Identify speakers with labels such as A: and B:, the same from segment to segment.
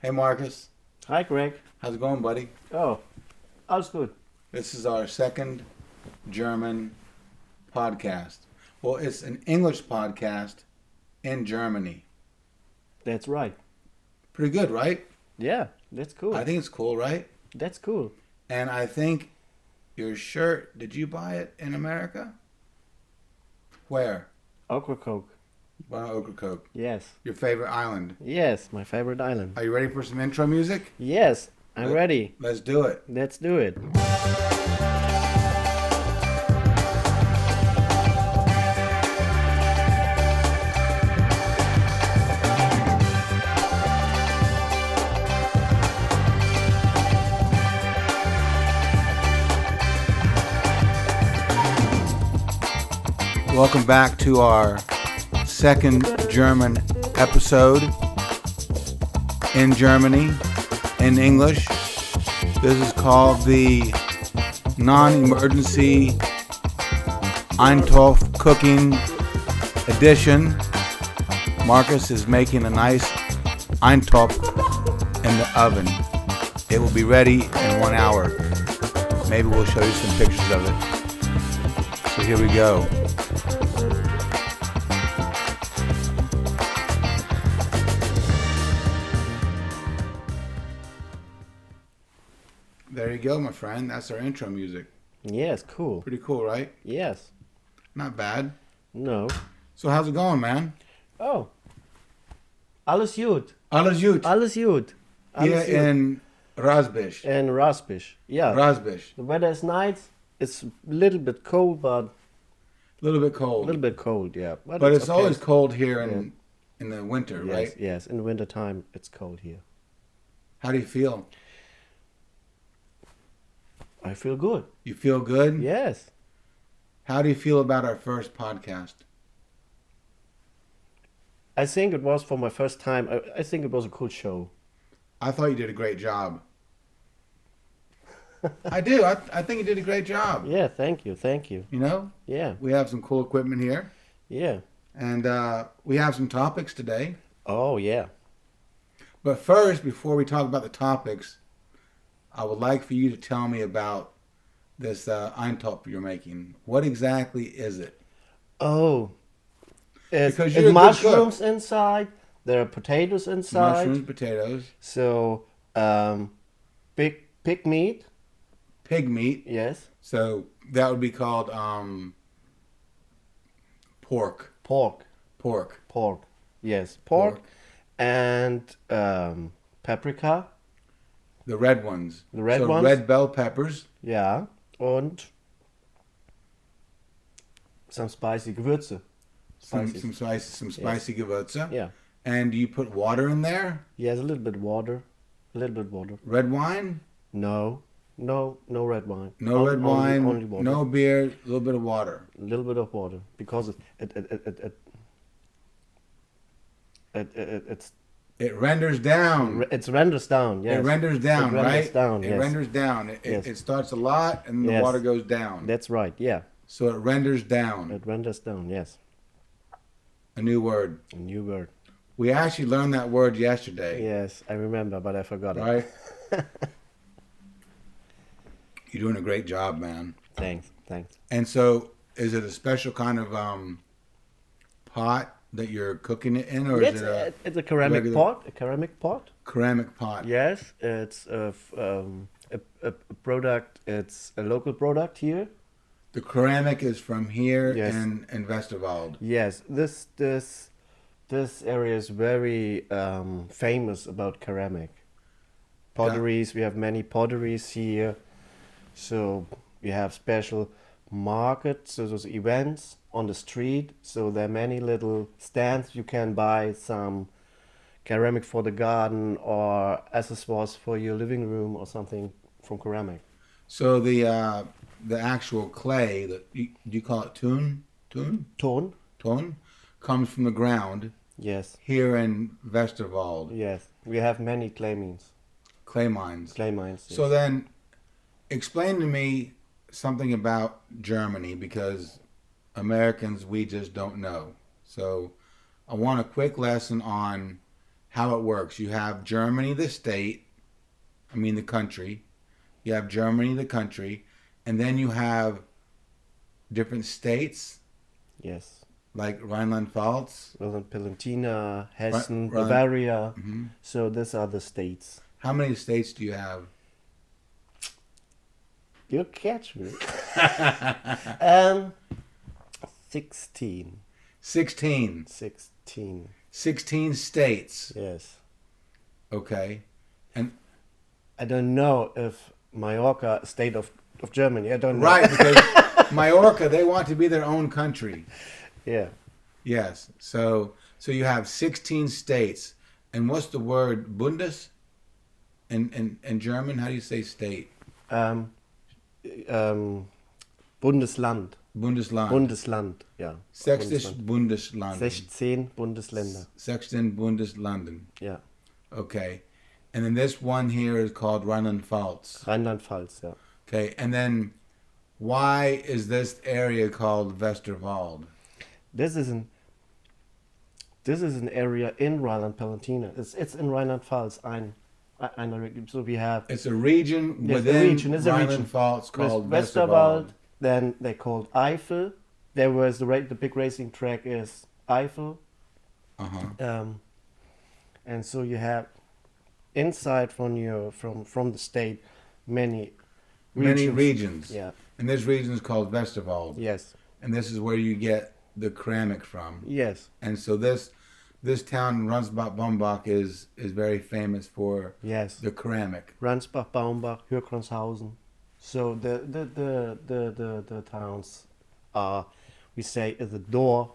A: Hey Marcus,
B: Hi, Greg.
A: how's it going, buddy?
B: Oh, alles good.
A: This is our second German podcast. Well, it's an English podcast in Germany.
B: That's right.
A: Pretty good, right?
B: Yeah, that's
A: I
B: cool.
A: think it's cool, right?
B: That's cool.
A: And I think your shirt, did you buy it in America? Where?
B: Ocracoke.
A: Well, Ocracoke.
B: Yes.
A: Your favorite island.
B: Yes, my favorite island.
A: Are you ready for some intro music?
B: Yes, I'm ready.
A: Let's do it.
B: Let's do it.
A: Welcome back to our second German episode in Germany in English. This is called the non-emergency Eintopf cooking edition. Marcus is making a nice Eintopf in the oven. It will be ready in 1 hour. Maybe we'll show you some pictures of it. So here we go. There you go, my friend. That's our intro music.
B: Yes, cool.
A: Pretty cool, right?
B: Yes.
A: Not bad.
B: No.
A: So how's it going, man?
B: Oh. Alles gut.
A: Alles gut.
B: Alles gut.
A: Here
B: Alles gut.
A: in Rasbisch.
B: And Raspish. Yeah.
A: Rasbisch.
B: The weather is nice. It's a little bit cold, but
A: A little bit
B: a
A: cold.
B: little bit cold, yeah.
A: But it's
B: okay.
A: always cold here in the winter,
B: Yes,
A: right?
B: yes. In the winter time, it's cold here.
A: How do you feel?
B: I feel good.
A: You feel good?
B: Yes.
A: How do you feel about our first podcast?
B: I think it was for my first time. I think it was a cool show.
A: I thought you did a great job. I do. I think you did a great job.
B: Yeah, thank you, thank you.
A: You know,
B: Yeah,
A: we have some cool equipment here,
B: yeah.
A: and we have some topics today.
B: Oh, yeah.
A: But first, before we talk about the topics, I would like for you to tell me about this Eintopf you're making. What exactly is it?
B: Oh, it's,
A: Because
B: it's
A: you're a good
B: mushrooms inside. There are potatoes inside.
A: Mushrooms, potatoes,
B: So, pig meat.
A: pig meat.
B: Yes.
A: So that would be called pork.
B: Pork.
A: Pork.
B: Pork. Yes, pork.
A: Pork.
B: And paprika.
A: The red ones.
B: The red
A: so
B: ones?
A: red bell peppers.
B: Ja. Und some spicy Gewürze.
A: Some
B: Spices.
A: spicy Gewürze.
B: Yeah.
A: And you put water in there.
B: Yes, a little bit water. A little bit water.
A: Red wine.
B: No, no red wine.
A: No red wine.
B: Only water.
A: No beer. A little bit of water.
B: A little bit of water because it's
A: It renders down.
B: it's renders down. Yes,
A: It renders down,
B: It renders
A: right?
B: down,
A: It
B: yes.
A: renders down.
B: Yes.
A: It starts a lot and the
B: Yes.
A: water goes down.
B: That's right. Yeah,
A: So it renders down.
B: it renders down. Yes,
A: A new word.
B: a new word.
A: We actually learned that word yesterday,
B: Yes, I remember, but I forgot it.
A: right? You're doing a great job, man.
B: Thanks.
A: And so, is it a special kind of pot that you're cooking it in, or is
B: It's
A: it
B: a ceramic
A: regular-
B: pot. A ceramic pot.
A: ceramic pot?
B: Yes, it's a product. It's a local product here.
A: The ceramic is from here
B: Yes.
A: in Westerwald.
B: Yes, this area is very famous about ceramic potteries. We have many potteries here, so we have special markets, so those events on the street. So there are many little stands you can buy some ceramic for the garden or accessories for your living room or something from ceramic.
A: So the actual clay, do you call it tun?
B: Ton?
A: Comes from the ground
B: Yes,
A: here in Westerwald,
B: yes. We have many clay mines.
A: clay mines.
B: Clay mines.
A: So
B: yes.
A: then, explain to me something about Germany, because Americans, we just don't know. So I want a quick lesson on how it works. You have Germany, the state, the country. You have Germany, the country, and then you have different states
B: Yes.
A: like Rhineland-Pfalz.
B: Rhineland-Palatinate, Hessen,
A: Rhine-
B: Bavaria.
A: hmm
B: So these are the states.
A: How many states do you have?
B: You catch me. 16.
A: 16.
B: 16.
A: 16 states.
B: Yes.
A: Okay. And
B: I don't know if Mallorca, state of Germany. I don't know.
A: right, because Mallorca, they want to be their own country.
B: Yeah.
A: Yes. So you have 16 states. And what's the word Bundes? In German, how do you say state?
B: Bundesland.
A: Bundesland.
B: Bundesland, ja.
A: 16 Bundeslanden.
B: 16 Bundesländer.
A: 16 Bundeslanden.
B: Ja.
A: Okay. And then this one here is called Rhineland-Pfalz.
B: Rheinland-Pfalz, ja.
A: Okay. And then why is this area called Westerwald?
B: This is an area in Rhineland-Palatinate. It's in Rhineland-Pfalz. So we have
A: It's a region
B: Yes,
A: within
B: a region, it's a region.
A: Rhineland-Pfalz called
B: Westerwald.
A: Westerwald.
B: Then they called Eifel. There was the big racing track is Eifel.
A: Uh-huh.
B: And so you have inside from the state many
A: regions.
B: Yeah.
A: And this region is called Westerwald.
B: Yes.
A: And this is where you get the keramik from.
B: Yes.
A: And so this town, Ransbach-Bombach, is very famous for
B: Yes.
A: the keramik.
B: Ransbach, Baumbach, Hürkronshausen. So the towns are, we say, is the door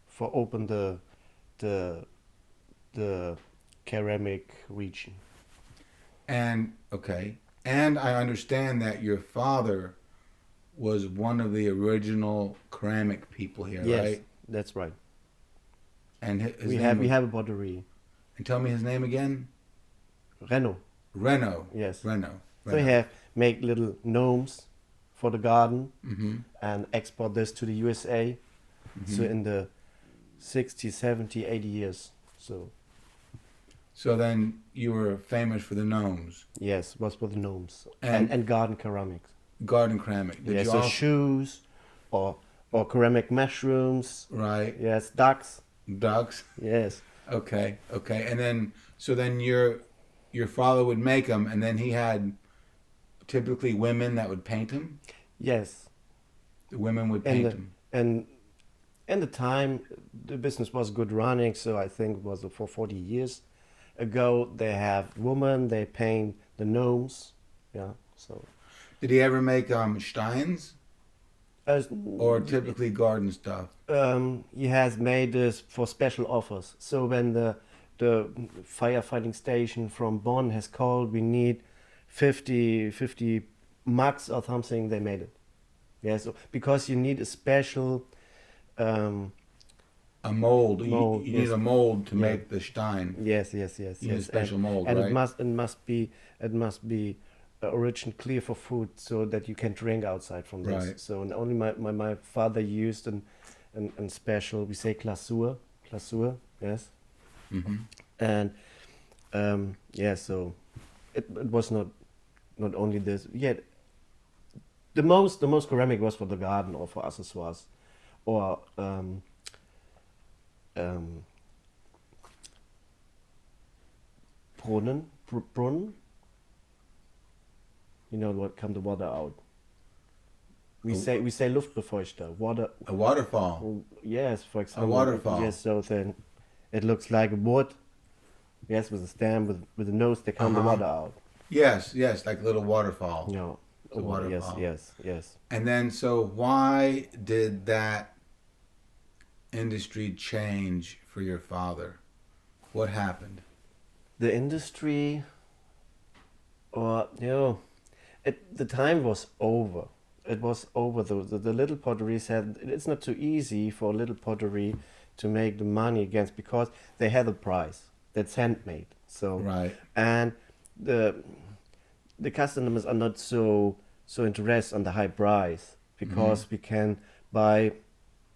B: for open the ceramic region.
A: And okay. And I understand that your father was one of the original ceramic people here,
B: Yes,
A: right?
B: that's right.
A: And his
B: We
A: name
B: have a pottery.
A: And tell me his name again.
B: Renault.
A: Renault.
B: Yes.
A: Renault.
B: So we have make little gnomes for the garden
A: Mm-hmm.
B: and export this to the USA. So in the 60, 70, 80 years.
A: So then you were famous for the gnomes.
B: Yes, was for the gnomes
A: And-
B: and garden ceramics.
A: Garden ceramic. Did
B: Yes,
A: you
B: so
A: also,
B: shoes or ceramic mushrooms.
A: right?
B: Yes, ducks.
A: Ducks.
B: Yes.
A: Okay. And then your father would make them, and then he had typically women that would paint them.
B: Yes.
A: The women would paint them.
B: And in the time, the business was good running. So I think it was for 40 years ago. They have women. They paint the gnomes. Yeah. So.
A: Did he ever make steins or typically garden stuff?
B: He has made this for special offers. So when the firefighting station from Bonn has called, we need 50 mugs or something, they made it. Yeah, so because you need a special
A: A mold.
B: Mold,
A: You
B: yes.
A: need a mold to
B: Yeah.
A: make the stein.
B: yes.
A: You need a special mold,
B: and
A: right?
B: it must be origin clear for food so that you can drink outside from this.
A: Right.
B: So and only my father used an special, we say glasur, yes.
A: Mm-hmm.
B: And so it was not only this. Yet the most ceramic was for the garden or for accessoires, or Brunnen. You know what come the water out. We say Luftbefeuchter, water.
A: A waterfall.
B: Yes, for example.
A: waterfall.
B: Yes, so then it looks like wood. Yes, with a stem, with a nose, they come the
A: Uh-huh.
B: water out.
A: Yes, like a little waterfall.
B: You know,
A: It's a waterfall.
B: Yes.
A: And then, so why did that industry change for your father? What happened?
B: The industry, the time was over. It was over. The little pottery said it's not too easy for a little pottery to make the money against, because they had a price that's handmade. So
A: Right.
B: and the customers are not so interested on the high price, because we can buy,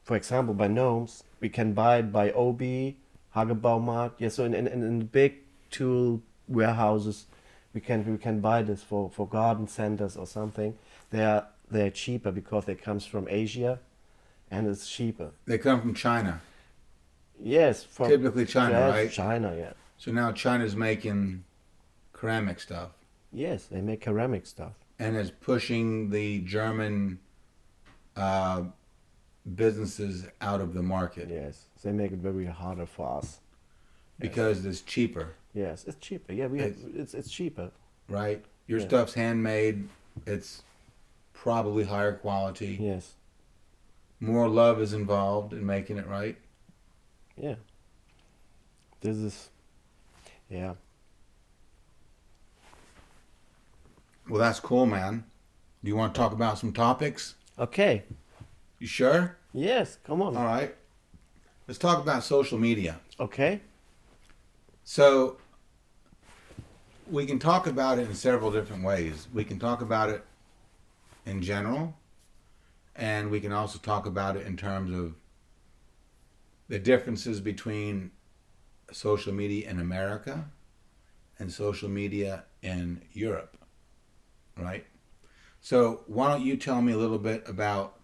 B: for example, by gnomes, we can buy it by OB Hagebaumarkt. Yeah, so in the big tool warehouses, we can buy this for garden centers or something. They're cheaper because they comes from Asia, and it's cheaper.
A: They come from China.
B: Yes, from
A: Typically China,
B: yes,
A: right?
B: China, yeah.
A: So now China's making ceramic stuff
B: Yes, they make ceramic stuff.
A: and is pushing the German uh, businesses out of the market
B: Yes, they make it very harder for us.
A: because it's cheaper,
B: Yes, it's cheaper. Yeah, we have,
A: It's-
B: it's cheaper.
A: right? Your
B: Yeah.
A: stuff's handmade. It's probably higher quality.
B: Yes,
A: More love is involved in making it, right?
B: yeah. This is, yeah.
A: Well, that's cool, man. Do you want to talk about some topics?
B: Okay.
A: You sure?
B: Yes, come on.
A: All right. Let's talk about social media.
B: Okay.
A: So, we can talk about it in several different ways. We can talk about it in general, and we can also talk about it in terms of the differences between social media in America and social media in Europe, right? So, why don't you tell me a little bit about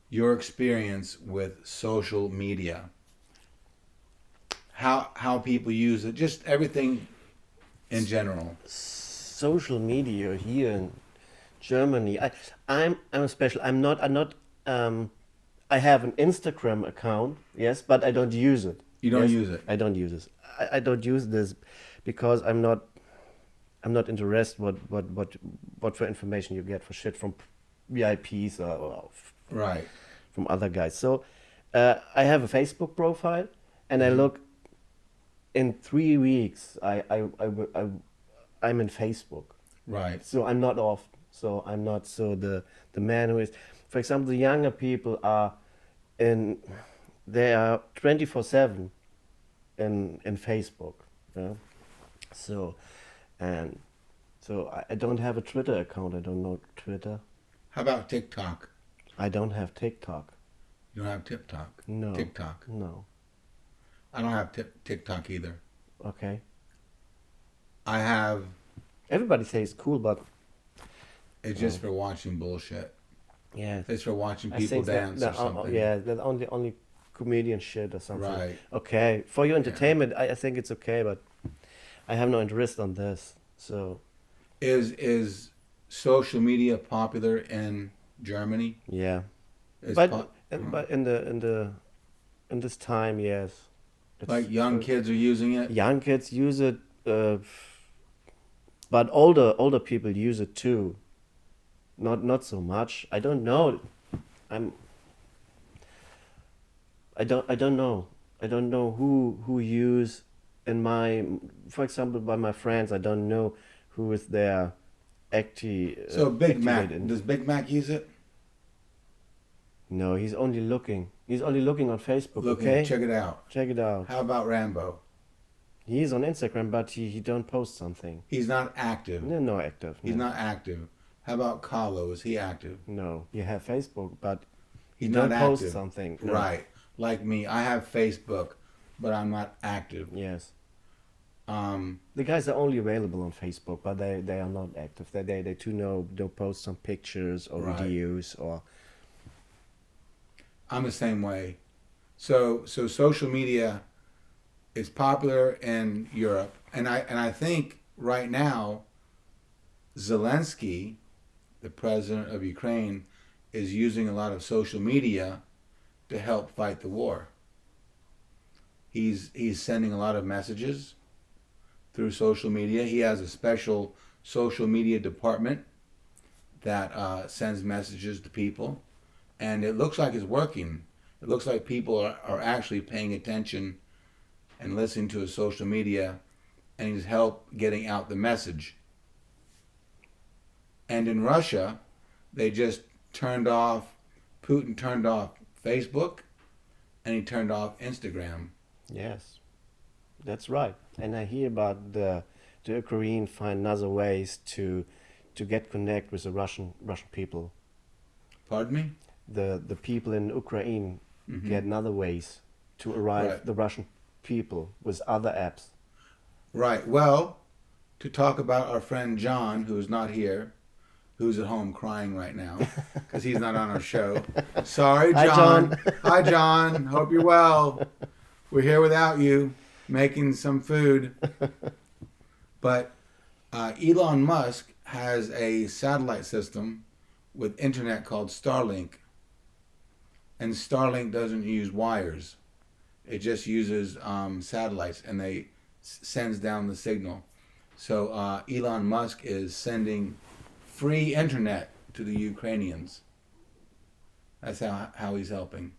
A: your experience with social media? How people use it, just everything in general.
B: Social media here in Germany. I'm special. I'm not. I have an Instagram account. Yes, but I don't use it.
A: You don't
B: Yes,
A: use it.
B: I don't use this. I don't use this because I'm not. I'm not interested what for information you get for shit from VIPs or
A: Right.
B: from other guys. So I have a Facebook profile, and I look. In 3 weeks, I'm in Facebook.
A: Right.
B: So I'm not off. So I'm not so the man who is. For example, the younger people are in. They are 24/7 in Facebook. Yeah? So, and so I don't have a Twitter account. I don't know Twitter.
A: How about TikTok?
B: I don't have TikTok.
A: You don't have TikTok.
B: No.
A: TikTok.
B: No.
A: I don't have TikTok either.
B: Okay.
A: I have.
B: Everybody says it's cool, but
A: It's just for watching bullshit.
B: yeah.
A: It's for watching
B: I
A: people
B: think
A: dance or
B: that
A: something.
B: yeah, that only comedian shit or something.
A: Right.
B: Okay, for your entertainment, I think it's okay, but I have no interest on this. So
A: Is social media popular in Germany?
B: yeah,
A: Is
B: but
A: po-
B: but in this time, yes. It's-
A: like young kids are using it.
B: young kids use it, but older people use it too. Not so much. I don't know. I don't know. I don't know who use in my, for example, by my friends. I don't know who is there active.
A: So Big Mac, does Big Mac use it?
B: No, he's only looking. He's only looking on Facebook.
A: Look,
B: Okay,
A: check it out.
B: check it out.
A: How about Rambo?
B: He's on Instagram, but he don't post something.
A: He's not active.
B: No active.
A: He's
B: no.
A: not active. How about Kahlo? Is he active?
B: No, you have Facebook, but
A: He's
B: you don't
A: not
B: post
A: active.
B: something. No.
A: Right. Like me, I have Facebook, but I'm not active.
B: Yes.
A: Um,
B: The guys are only available on Facebook, but they are not active. They too know don't post some pictures or
A: Right.
B: videos or
A: I'm the same way. So social media is popular in Europe, and I think right now Zelensky, the president of Ukraine, is using a lot of social media to help fight the war. He's sending a lot of messages through social media. He has a special social media department that sends messages to people, and it looks like it's working. It looks like people are actually paying attention and listening to his social media, and he's helped getting out the message. And in Russia, they just Putin turned off Facebook, and he turned off Instagram.
B: yes, that's right. And I hear about the Ukraine find other ways to get connect with the Russian people.
A: Pardon me?
B: The people in Ukraine
A: Mhm.
B: get other ways to arrive
A: Right.
B: the Russian people with other apps.
A: Right. Well, to talk about our friend John, who is not here, who's at home crying right now because he's not on our show. Sorry,
B: Hi,
A: John.
B: John.
A: Hi, John. Hope you're well. We're here without you, making some food. But Elon Musk has a satellite system with internet called Starlink. And Starlink doesn't use wires. It just uses satellites, and they sends down the signal. So Elon Musk is sending free internet to the Ukrainians. That's how he's helping.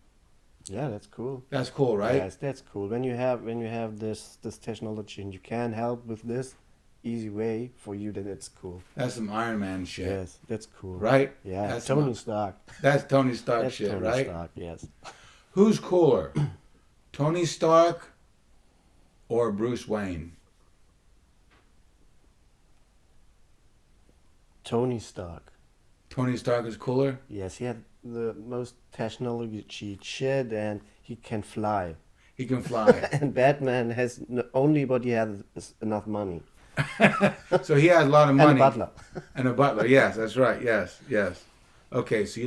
B: Yeah, that's cool.
A: That's cool, right?
B: Yes, that's cool. When you have this technology and you can help with this easy way for you, then it's cool.
A: That's some Iron Man shit.
B: Yes, that's cool.
A: Right?
B: Yeah,
A: That's
B: Tony Stark.
A: That's Tony Stark
B: That's
A: shit,
B: Tony
A: right?
B: Stark, yes.
A: Who's cooler? Tony Stark or Bruce Wayne?
B: Tony Stark.
A: Tony Stark is cooler?
B: Yes, he had the most technology shit, and he can fly.
A: He can fly.
B: And Batman has only what he has is enough money.
A: So he has a lot of
B: And a
A: money.
B: butler.
A: And a butler. Yes, that's right. Yes, yes. Okay, so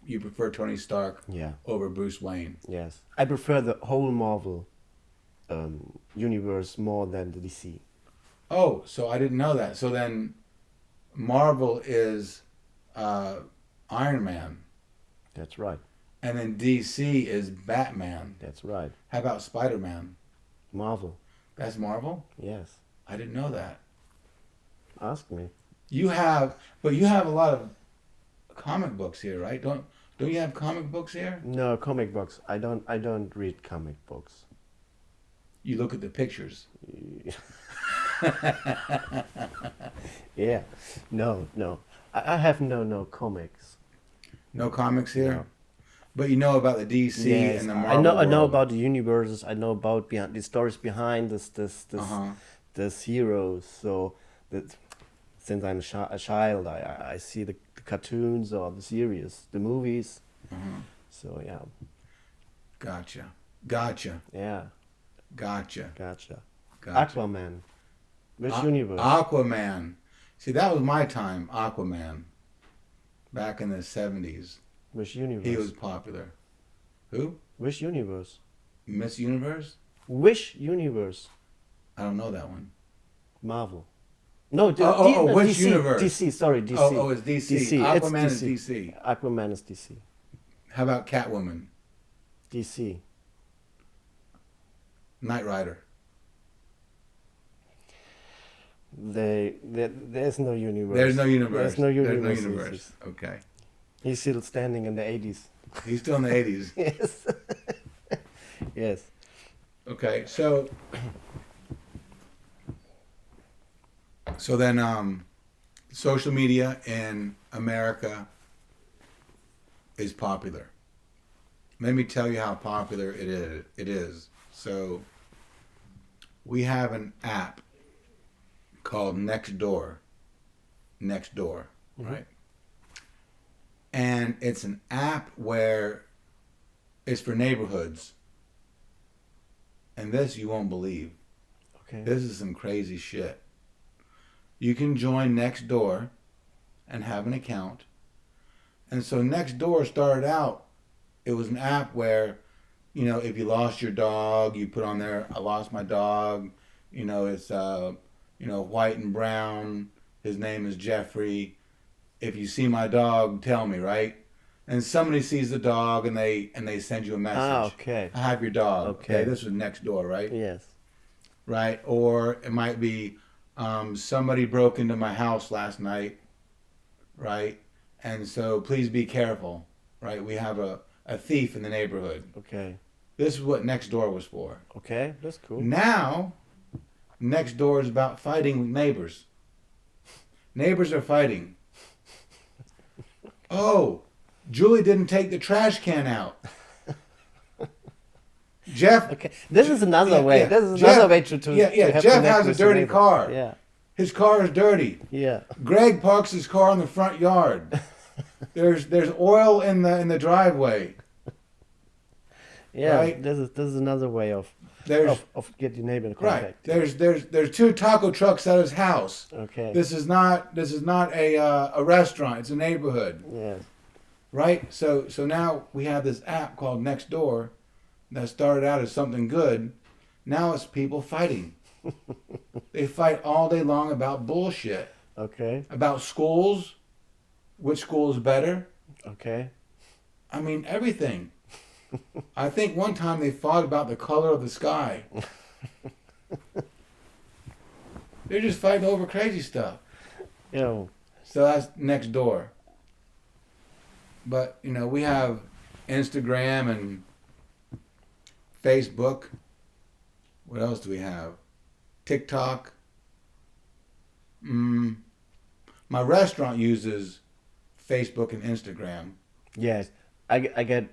A: you prefer Tony Stark
B: Yeah,
A: over Bruce Wayne.
B: yes. I prefer the whole Marvel universe more than the DC.
A: Oh, so I didn't know that. So then Marvel is Iron Man,
B: That's right.
A: and then DC is Batman.
B: That's right.
A: How about Spider-Man?
B: Marvel.
A: That's Marvel?
B: Yes.
A: I didn't know that.
B: Ask me.
A: You have a lot of comic books here, right? Don't you have comic books here?
B: No, comic books. I don't read comic books.
A: You look at the pictures.
B: Yeah. No. I have no comics.
A: No comics here?
B: No.
A: But you know about the DC
B: Yes,
A: and the Marvel
B: I know
A: world.
B: about the universes. I know about behind the stories behind
A: Uh-huh.
B: this heroes. So that since I'm a child, I see the cartoons or the series, the movies.
A: Uh-huh.
B: So yeah,
A: Gotcha.
B: yeah,
A: Gotcha.
B: gotcha.
A: Gotcha.
B: Aquaman, which universe?
A: Aquaman. See, that was my time, Aquaman. Back in the 70s.
B: Which universe?
A: He was popular. Who?
B: Which universe?
A: Miss Universe?
B: Which universe?
A: I don't know that one.
B: Marvel. No,
A: which
B: DC,
A: universe?
B: DC. Sorry, DC.
A: Oh, it's DC.
B: DC.
A: Aquaman
B: It's
A: is DC.
B: Aquaman is DC.
A: How about Catwoman?
B: DC.
A: Knight Rider?
B: There's no universe.
A: There's no universe.
B: There's no universe.
A: There's no universe. Okay.
B: He's still standing in the 80s.
A: He's still in the 80s.
B: Yes. Yes.
A: Okay, so then social media in America is popular. Let me tell you how popular it is. So we have an app called Nextdoor, right? And it's an app where it's for neighborhoods. And this you won't believe.
B: Okay.
A: This is some crazy shit. You can join Nextdoor and have an account. And so Nextdoor started out, it was an app where, you know, if you lost your dog, you put on there, I lost my dog. You know, it's, white and brown. His name is Jeffrey. If you see my dog, tell me, right? And somebody sees the dog and they send you a message.
B: Ah, okay.
A: I have your dog.
B: Okay.
A: This was Nextdoor, right?
B: Yes.
A: Right? Or it might be somebody broke into my house last night, right? And so please be careful, right? We have a thief in the neighborhood.
B: Okay.
A: This is what Nextdoor was for.
B: Okay, that's cool.
A: Now, Nextdoor is about fighting with neighbors. Neighbors are fighting. Oh, Julie didn't take the trash can out. Jeff.
B: Okay, this is another way.
A: Yeah.
B: This is
A: Jeff,
B: another way to have
A: Jeff
B: connect
A: has a
B: with the
A: dirty
B: neighbor.
A: car.
B: Yeah.
A: His car is dirty.
B: Yeah.
A: Greg parks his car in the front yard. There's oil in the driveway.
B: Yeah.
A: Right?
B: This is another way of
A: There's
B: of get your name in
A: right.
B: contact.
A: There's two taco trucks at his house.
B: Okay.
A: This is not a restaurant. It's a neighborhood,
B: Yes.
A: right? So now we have this app called Nextdoor that started out as something good. Now it's people fighting. They fight all day long about bullshit,
B: Okay.
A: about schools, which school is better.
B: Okay.
A: I mean everything. I think one time they fought about the color of the sky. They're just fighting over crazy stuff.
B: You know.
A: So that's next door. But, we have Instagram and Facebook. What else do we have? TikTok. My restaurant uses Facebook and Instagram.
B: Yes. I get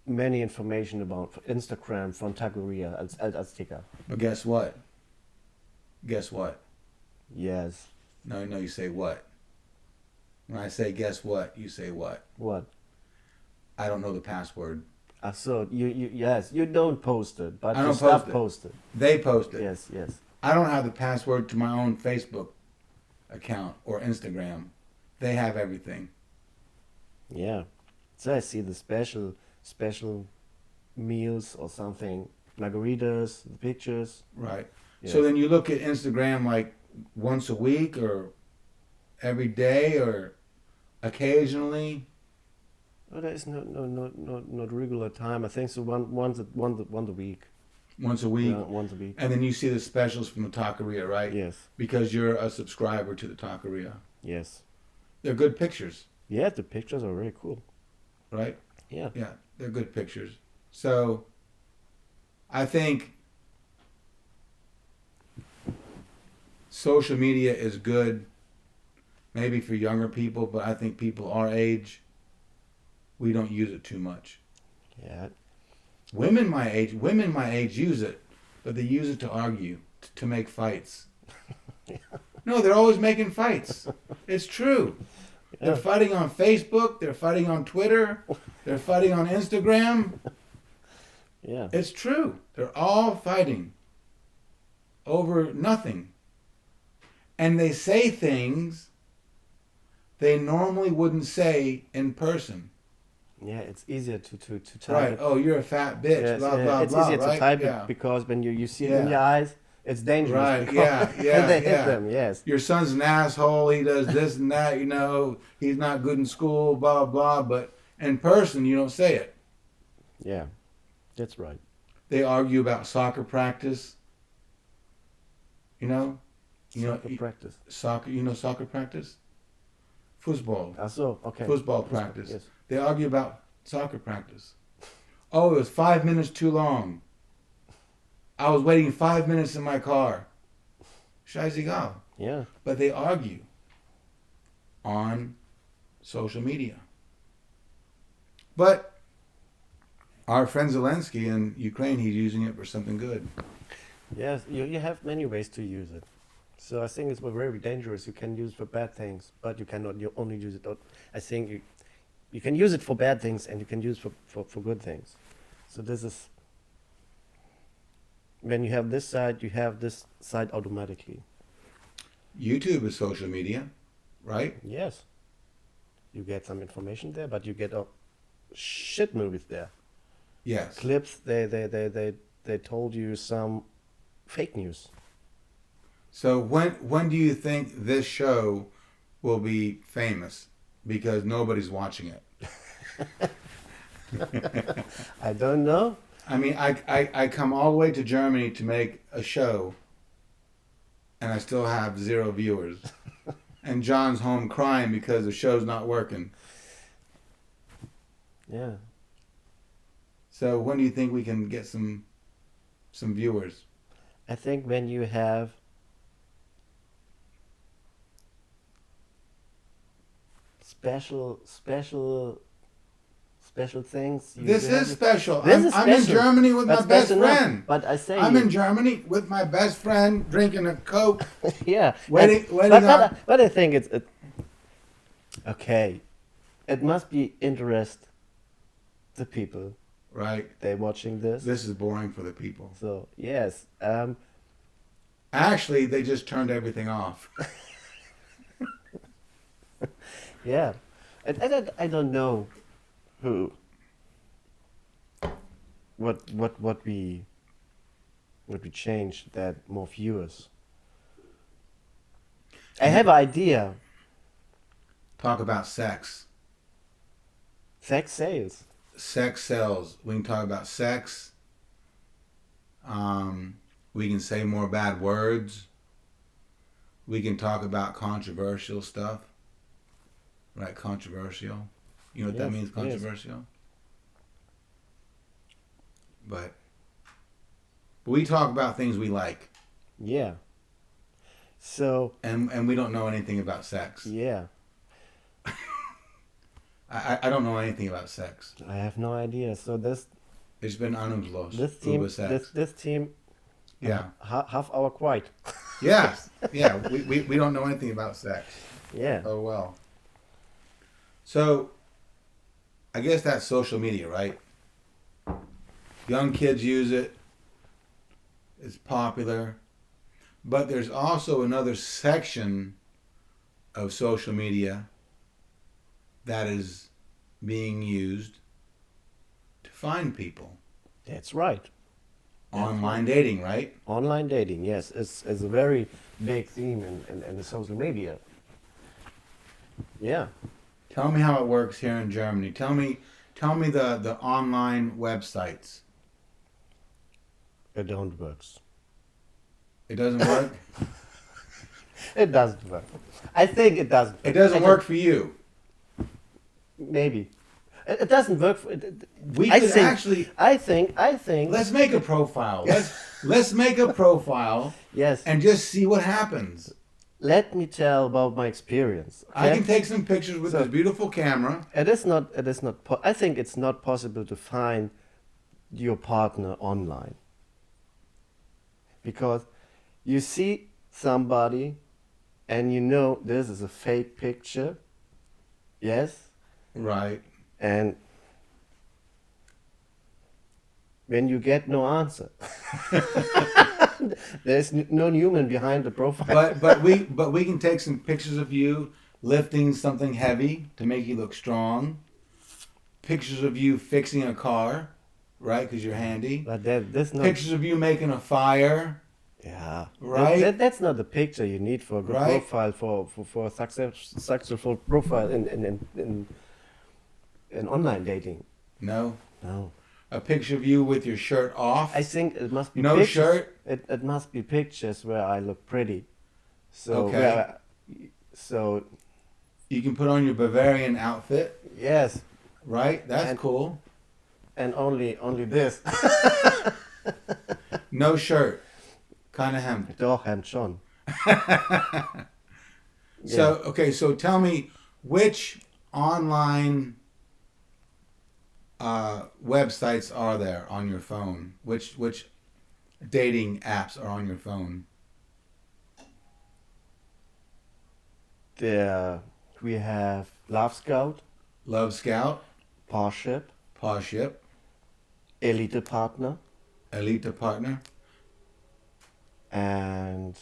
B: many information about Instagram from Taqueria als Ticker.
A: But guess what? Guess what?
B: Yes.
A: No, you say what? When I say guess what, you say what?
B: What?
A: I don't know the password.
B: So you don't post it, but
A: I
B: your
A: don't
B: stuff
A: post it.
B: posted.
A: They post it.
B: Yes.
A: I don't have the password to my own Facebook account or Instagram. They have everything.
B: Yeah. So I see the special meals or something, margaritas, the pictures.
A: Right.
B: Yes.
A: So then you look at Instagram like once a week or every day or occasionally.
B: Well, there is not regular time. I think so once a week.
A: Once a week.
B: Yeah, once a week.
A: And then you see the specials from the Taqueria, right?
B: Yes.
A: Because you're a subscriber to the Taqueria.
B: Yes.
A: They're good pictures,
B: Yeah, the pictures are very cool.
A: right?
B: Yeah.
A: Yeah, they're good pictures. So I think social media is good maybe for younger people, but I think people our age, we don't use it too much.
B: Yeah.
A: Women my age use it, but they use it to argue, to make fights. No, they're always making fights. It's true. They're fighting on Facebook, they're fighting on Twitter, they're fighting on Instagram.
B: Yeah.
A: It's true. They're all fighting over nothing. And they say things they normally wouldn't say in person.
B: Yeah, it's easier to type
A: Right.
B: it.
A: Oh, you're a fat bitch.
B: Yes,
A: blah, blah,
B: it's
A: blah.
B: easier
A: right?
B: to type
A: Yeah.
B: it because when you see it
A: Yeah.
B: in your eyes, it's dangerous.
A: Right,
B: because-
A: yeah,
B: and they
A: yeah.
B: hit them, yes.
A: Your son's an asshole. He does this and that, He's not good in school, blah, blah. But in person, you don't say it.
B: Yeah, that's right.
A: They argue about soccer practice.
B: Soccer practice.
A: Soccer practice? Football.
B: So, okay.
A: Football practice.
B: Yes.
A: They argue about soccer practice. Oh, it was 5 minutes too long. I was waiting 5 minutes in my car. Scheißegal.
B: Yeah.
A: But they argue on social media. But our friend Zelensky in Ukraine, he's using it for something good.
B: Yes, you have many ways to use it. So I think it's very dangerous. You can use it for bad things, but you cannot. You only use it. I think you can use it for bad things, and you can use it for good things. So this is when you have this side, you have this side automatically.
A: YouTube is social media, right?
B: Yes, you get some information there, but you get a shit movies there.
A: Yes.
B: Clips. They told you some fake news.
A: So when do you think this show will be famous? Because nobody's watching it.
B: I don't know.
A: I mean, I come all the way to Germany to make a show, and I still have 0 viewers. And John's home crying because the show's not working.
B: Yeah.
A: So when do you think we can get some viewers?
B: I think when you have special things.
A: This is special.
B: This is
A: I'm in
B: special,
A: Germany with
B: but
A: my best
B: special enough.
A: friend.
B: But I say
A: I'm
B: you-
A: in Germany with my best friend drinking a Coke.
B: yeah.
A: Waiting on-
B: But I think it's okay. It must be interest the people
A: right?
B: They're watching this.
A: This is boring for the people.
B: So yes,
A: Actually, they just turned everything off.
B: yeah, I don't know who what we changed that more viewers. I have an idea.
A: Talk about sex.
B: Sex sales.
A: Sex sells. We can talk about sex. We can say more bad words. We can talk about controversial stuff. Right, controversial. You know what that
B: Yes,
A: means,
B: yes.
A: controversial? But we talk about things we like.
B: Yeah. So
A: And we don't know anything about sex.
B: yeah,
A: I don't know anything about sex.
B: I have no idea. So this
A: Ich bin ahnungslos
B: team
A: über Sex.
B: this team
A: Yeah.
B: half hour quiet.
A: Yeah. Yeah. We don't know anything about sex.
B: Yeah.
A: Oh, well. So, I guess that's social media, right? Young kids use it. It's popular. But there's also another section of social media that is being used to find people.
B: That's right.
A: Online dating, right?
B: Online dating, yes, is a very big theme in the social media. Yeah.
A: Tell me how it works here in Germany. Tell me the online websites.
B: It don't works.
A: It doesn't work?
B: It doesn't work. I think it doesn't.
A: It doesn't work for you.
B: Maybe. It doesn't work for.
A: We
B: I
A: could
B: think,
A: actually
B: I think.
A: let's make a profile. Let's make a profile
B: Yes.
A: and just see what happens.
B: Let me tell about my experience.
A: I
B: okay?
A: can take some pictures with
B: So-
A: this beautiful camera.
B: It is not. It is not. I think it's not possible to find your partner online because you see somebody, and you know this is a fake picture. Yes,
A: Right.
B: and when you get no answer, there's no human behind the profile.
A: But we can take some pictures of you lifting something heavy to make you look strong. Pictures of you fixing a car, right? Because you're handy.
B: But that's not.
A: Pictures of you making a fire.
B: Yeah,
A: Right?
B: That's not the picture you need for a good
A: Right?
B: profile for a successful profile in online dating.
A: No.
B: No,
A: A picture of you with your shirt off.
B: I think it must be
A: No
B: pictures.
A: shirt?
B: It must be pictures where I look pretty. So
A: Okay.
B: so
A: You can put on your Bavarian outfit,
B: yes,
A: right? That's
B: And-
A: cool.
B: and only this.
A: No shirt. Kind of hemp.
B: Doch, and schon.
A: So, okay, so tell me which online websites are there on your phone? Which dating apps are on your phone?
B: There we have Love Scout,
A: Love Scout,
B: Parship,
A: Parship,
B: Elite Partner,
A: Elite Partner.
B: and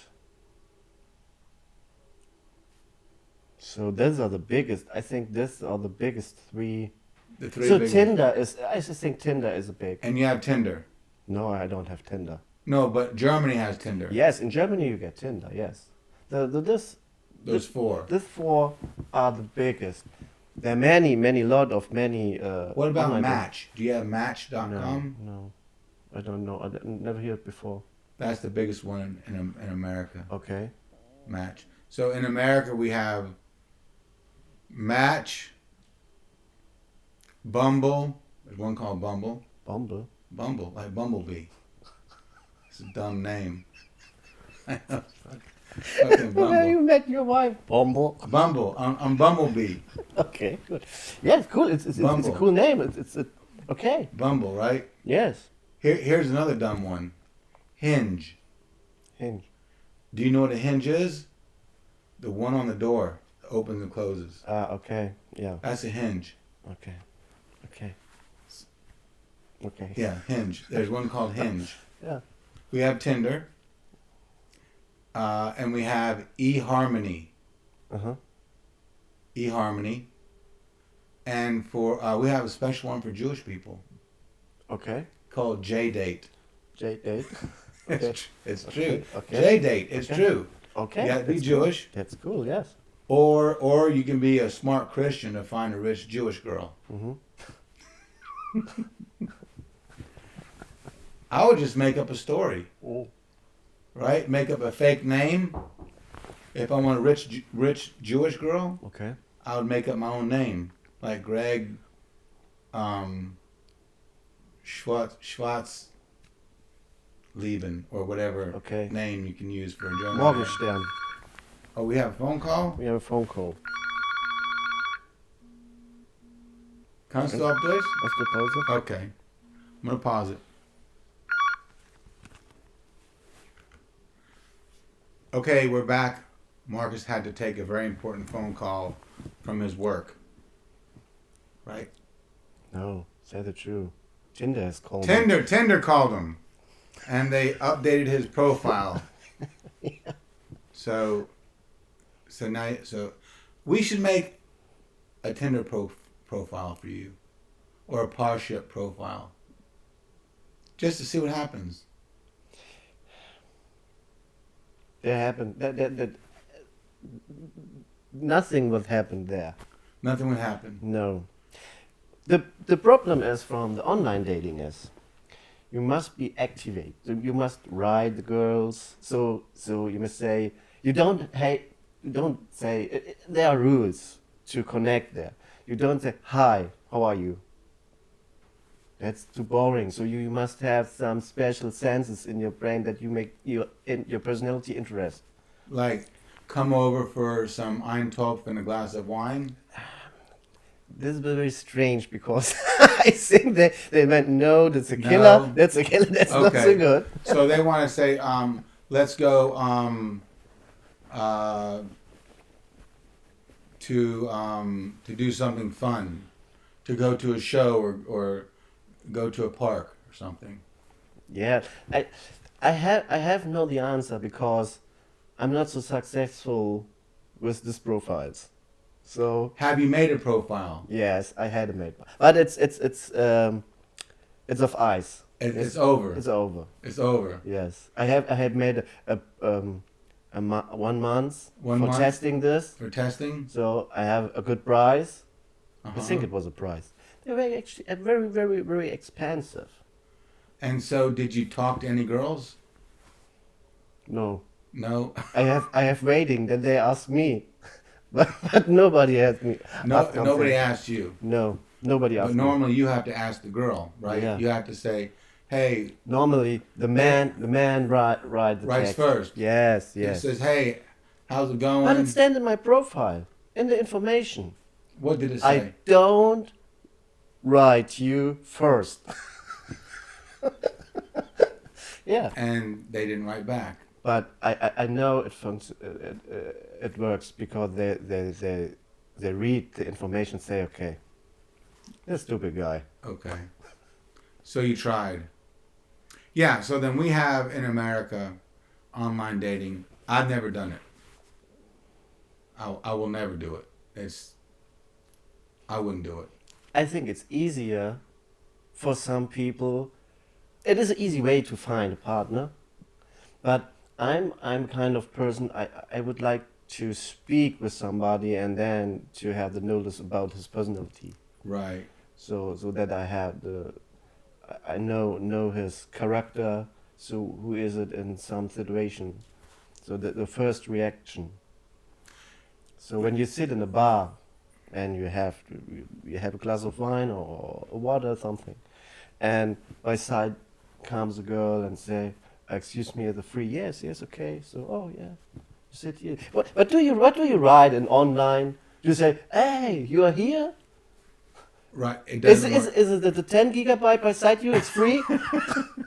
B: so those are the biggest. I think these are the biggest three.
A: The three
B: So
A: big ones.
B: Tinder is. I just think Tinder is a big.
A: And you have Tinder.
B: No, I don't have Tinder.
A: No, but Germany has Tinder.
B: Yes, in Germany you get Tinder. Yes, this
A: Those four.
B: these four are the biggest. There are many many.
A: What about
B: online
A: Match? Do you have
B: dating-
A: Match.com?
B: No, I don't know. Never heard before.
A: That's the biggest one in America.
B: Okay.
A: Match. So in America we have Match, Bumble. There's one called Bumble.
B: Bumble.
A: Bumble, like Bumblebee. It's a dumb name. Fucking
B: Where you
A: Bumble.
B: met your wife? Bumble.
A: Bumble. I'm Bumblebee.
B: Okay, good. Yeah, it's cool. It's a
A: Bumble.
B: cool name. Okay.
A: Bumble, right?
B: Yes.
A: Here's another dumb one. Hinge.
B: Hinge.
A: Do you know what a hinge is? The one on the door that opens and closes.
B: Ah, okay. Yeah.
A: That's a hinge.
B: Okay. Okay. Okay.
A: Yeah, Hinge. There's one called Hinge.
B: Yeah.
A: We have Tinder, and we have eHarmony.
B: Uh-huh.
A: eHarmony, and for we have a special one for Jewish people
B: Okay.
A: called JDate.
B: J-date. Okay.
A: It's
B: Okay,
A: true.
B: okay.
A: JDate. It's
B: Okay.
A: true.
B: Okay.
A: You got to be
B: that's
A: Jewish,
B: Cool. That's cool, yes.
A: or you can be a smart Christian to find a rich Jewish girl.
B: Mm-hmm.
A: I would just make up a story, right? Make up a fake name. If I want a rich Jewish girl,
B: Okay.
A: I would make up my own name, like Greg Schwartz Lieben, or whatever
B: Okay.
A: name you can use for a German name.
B: Morgenstern.
A: Oh, we have a phone call?
B: We have a phone call.
A: Kannst du auf Deutsch?
B: What's the pause?
A: Okay. I'm going to pause it. Okay, we're back. Marcus had to take a very important phone call from his work. Right?
B: No, say the truth. Tinder has called me.
A: Tinder called him. And they updated his profile. So we should make a Tinder profile for you, or a Parship profile, just to see what happens.
B: There happened that nothing will happen there.
A: Nothing would happen.
B: No. The problem is from the online dating is you must be activate. So you must write the girls. So you must say you don't say there are rules to connect there. You don't say hi, how are you? That's too boring. So you must have some special senses in your brain that you make your personality interest.
A: Like, come over for some Eintopf and a glass of wine.
B: This is very strange because I think they went, no, that's a killer.
A: No.
B: That's a killer. That's not so
A: Okay.
B: good.
A: So they want to say, let's go to do something fun, to go to a show or go to a park or something.
B: Yeah, I have no the answer because I'm not so successful with these profiles. So
A: Have you made a profile?
B: yes, I had a mate, but it's of ice.
A: It's over.
B: It's over.
A: It's over.
B: Yes, I had made a 1 month
A: One
B: for
A: month?
B: testing this.
A: For testing?
B: So I have a good price.
A: Uh-huh.
B: I think it was a price. They were actually very, very, very expensive.
A: And so, did you talk to any girls?
B: No,
A: No.
B: I have waiting. Then they ask me, but nobody asked me. asked
A: Nobody
B: something.
A: asked you.
B: No, nobody
A: But
B: asked me.
A: normally you have to ask the girl, right?
B: Yeah.
A: You have to say, "Hey,"
B: Normally the man write the
A: writes
B: text.
A: first.
B: Yes,
A: He
B: yes.
A: says, "Hey, how's it going?"
B: But it's stand in my profile, in the information.
A: What did it say?
B: I don't write you first. Yeah.
A: And they didn't write back.
B: But I know it works because they read the information, say, okay, this stupid guy.
A: Okay. So you tried. Yeah, so then we have in America online dating. I've never done it. I will never do it. I wouldn't do it.
B: I think it's easier for some people. It is an easy way to find a partner, but I'm kind of person I would like to speak with somebody and then to have the notice about his personality.
A: Right.
B: So that I know his character. So who is it in some situation? So the first reaction. So when you sit in a bar and you have a glass of wine or water or something, and by side comes a girl and say, "Excuse me, the free?" Yes, okay. So oh yeah, you sit here. What do you write in online? Do you say, "Hey, you are here"?
A: Right. It
B: Is
A: doesn't work.
B: it the 10 gigabyte by side you? It's free.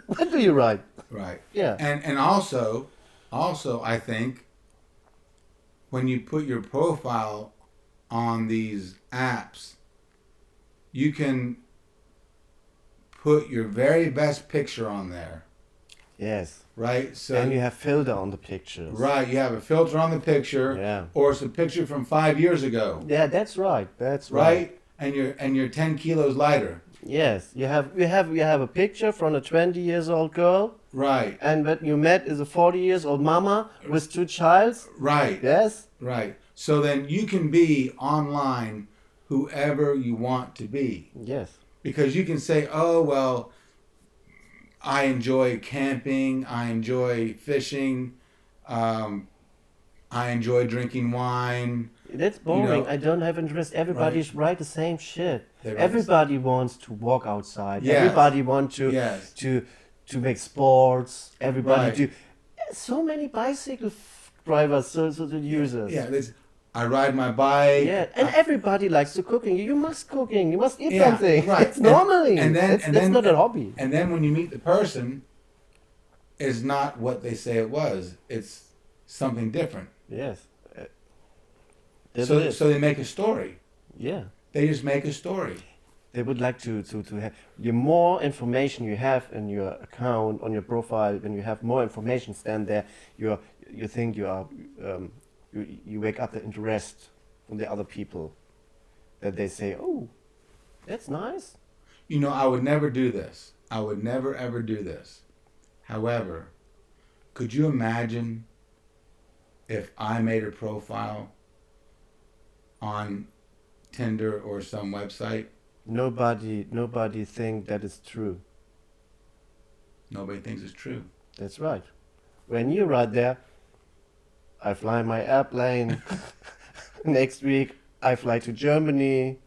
B: What do you write?
A: Right.
B: Yeah.
A: And also I think when you put your profile on these apps, you can put your very best picture on there,
B: Yes.
A: right? So
B: And you have filter on the pictures.
A: right, you have a filter on the picture,
B: Yeah.
A: or it's a picture from 5 years ago,
B: Yeah, that's right. That's
A: right? And you're 10 kilos lighter,
B: Yes, you have a picture from a 20 years old girl,
A: right?
B: and what you met is a 40 years old mama with two childs.
A: Right,
B: Yes.
A: right. So then you can be online whoever you want to be.
B: Yes.
A: Because you can say, oh, well, I enjoy camping, I enjoy fishing, I enjoy drinking wine.
B: That's boring.
A: know-
B: I don't have interest. Everybody's write the same shit.
A: They write
B: Everybody wants to walk outside.
A: Yes.
B: Everybody wants to
A: Yes.
B: to make sports. Everybody
A: Right.
B: do. So many bicycle drivers, so the users.
A: Yeah, I ride my bike.
B: Yeah, and everybody likes to cooking. You must cooking. You must eat
A: Yeah,
B: something.
A: right.
B: It's normally.
A: And then-
B: that's,
A: and
B: that's
A: then-
B: not a hobby.
A: And then when you meet the person, it's not what they say it was. It's something different.
B: Yes. That's
A: So,
B: it.
A: so they make a story.
B: Yeah.
A: They just make a story.
B: They would like to have the more information you have in your account on your profile. When you have more information stand there, you think you are you wake up the interest from the other people, that they say, oh, that's nice.
A: You know, I would never do this. I would never ever do this. However, could you imagine if I made a profile on Tinder or some website?
B: Nobody think that is true.
A: Nobody thinks it's true.
B: That's right. When you right there, I fly my airplane. Next week I fly to Germany.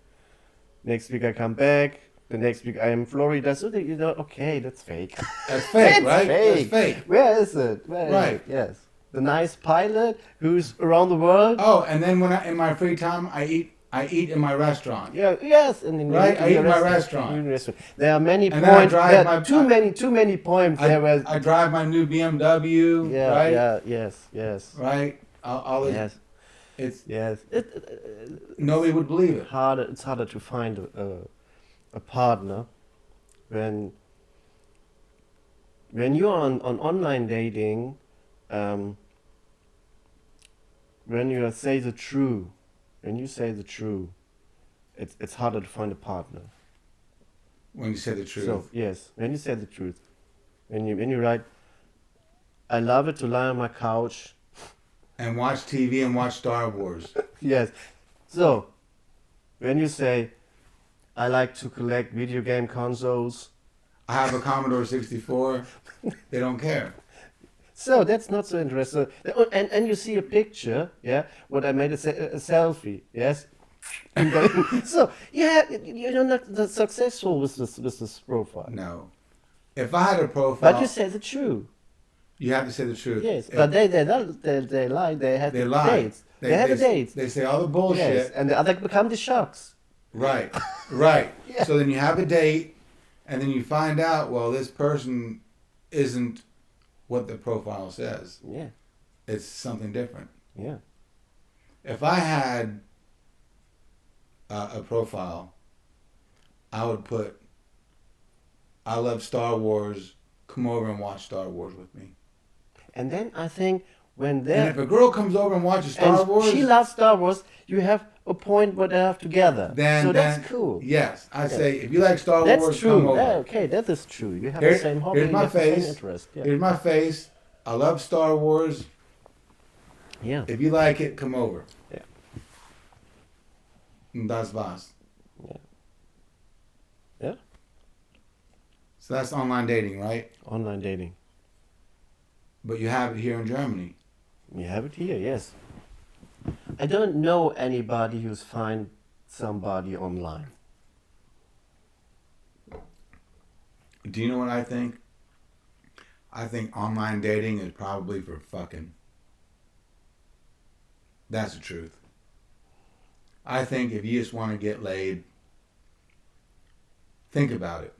B: Next week I come back. The next week I am in Florida. So that you know, okay, that's fake.
A: That's fake,
B: That's
A: right?
B: fake.
A: That's fake.
B: Where is it? Where is
A: Right.
B: it? Yes. The nice pilot who's around the world.
A: Oh, and then when in my free time, I eat in my restaurant.
B: Yeah, yes, and in
A: Right, I eat in my
B: restaurant.
A: restaurant.
B: There are many
A: And then I
B: points.
A: drive
B: There
A: my-
B: are too many points there. Where,
A: I drive my new BMW,
B: yeah,
A: right?
B: yeah, yes,
A: Right? All
B: yes,
A: it's
B: yes.
A: nobody would believe it.
B: It's harder to find a partner when you're on online dating. When you say the truth, it's harder to find a partner.
A: When you say the truth.
B: So yes, when you say the truth, when you write, I love it to lie on my couch.
A: And watch TV and watch Star Wars.
B: Yes. So when you say, I like to collect video game consoles.
A: I have a Commodore 64. They don't care.
B: So that's not so interesting. And you see a picture, yeah, what I made a selfie, yes. And then, so yeah, you're not that successful with this profile.
A: No. If I had a profile,
B: But you say the truth.
A: you have to say the truth.
B: Yes,
A: If
B: but they lie. They have
A: they lie.
B: dates. They have a date.
A: They say all the bullshit.
B: Yes, and the other become the shocks.
A: Right. Right.
B: Yeah.
A: So then you have a date, and then you find out, well, this person isn't what the profile says.
B: Yeah,
A: It's something different.
B: yeah.
A: If I had a profile, I would put, I love Star Wars. Come over and watch Star Wars with me.
B: And then I think when
A: And
B: they're
A: if a girl comes over and watches Star
B: and
A: Wars,
B: she loves Star Wars, you have a point where they have together.
A: then
B: so
A: then-
B: that's cool.
A: Yes, I
B: Yes.
A: say if you like Star
B: That's
A: Wars,
B: true.
A: come over.
B: Yeah, okay, that is true. You have
A: Here-
B: the same hobby.
A: here's my
B: you have the same
A: face.
B: interest. Yeah.
A: Here's my face. I love Star Wars.
B: Yeah.
A: If you like it, come over.
B: Yeah.
A: And das war's.
B: Yeah.
A: So that's online dating, right?
B: Online dating.
A: But you have it here in Germany.
B: We have it here, yes. I don't know anybody who's find somebody online.
A: Do you know what I think? I think online dating is probably for fucking. That's the truth. I think if you just want to get laid, think about it.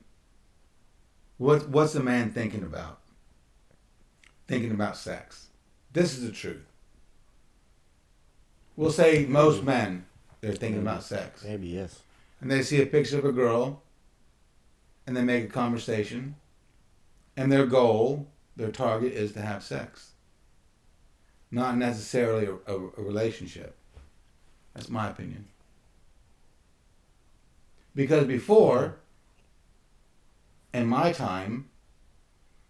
A: What's a man thinking about? Thinking about sex. This is the truth. We'll say most men, they're thinking about sex.
B: Maybe, yes.
A: And they see a picture of a girl, and they make a conversation, and their goal, their target is to have sex. Not necessarily a relationship. That's my opinion. Because before, in my time,